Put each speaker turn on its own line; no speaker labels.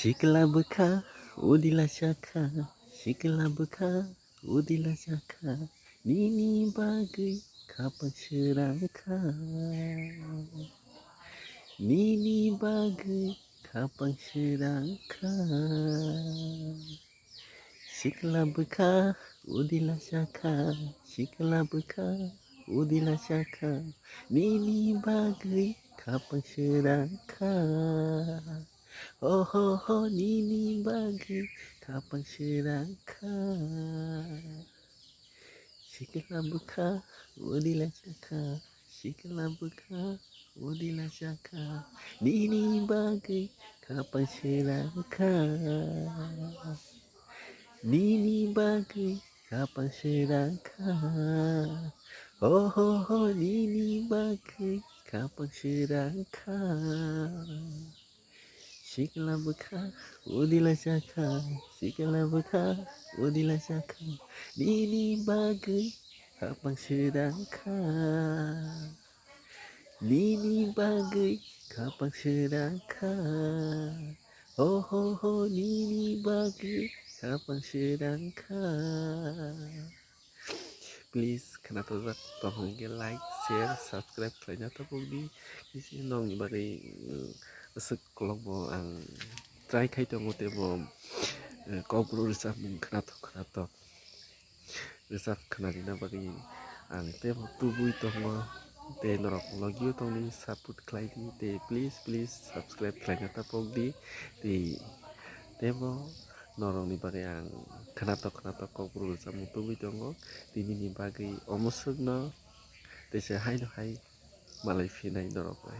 Shiklabka, udila shaka, shiklabka, udila shaka, nini bagay kapag sirangka. Nini bagay kapag sirangka. Shiklabka, udila shaka, shiklabka, udila shaka, nini bagay kapag sirangka. Oh ho ho, nini bagay kapag sirangka. Shiklabka, udila shaka, shiklabka, udila shaka, nini bagay kapag sirangka. Nini bagay kapag sirangka. Oh ho ho, nini bagay kapag sirangka. Shiklabka, udila shaka, shiklabka, udila shaka, nini bagay kapag sirangka. Nini bagay kapag sirangka. Oh ho ho, nini bagay kapag sirangka. Please kena tutup tolong like, share, subscribe kalian tapos di sini dong bari resek kalau mau ang try kai tong ute mau kau perlu resep kena to resep kena dina bari ang te mau tubuh itu mau te norok lagi tong ni saput klai di te please subscribe kalian tapos di te mau norong ni bari ang kena to kau perlu resep mau tubuh itu mau di ni bagi omusuk no te se hai no hai malai finai norok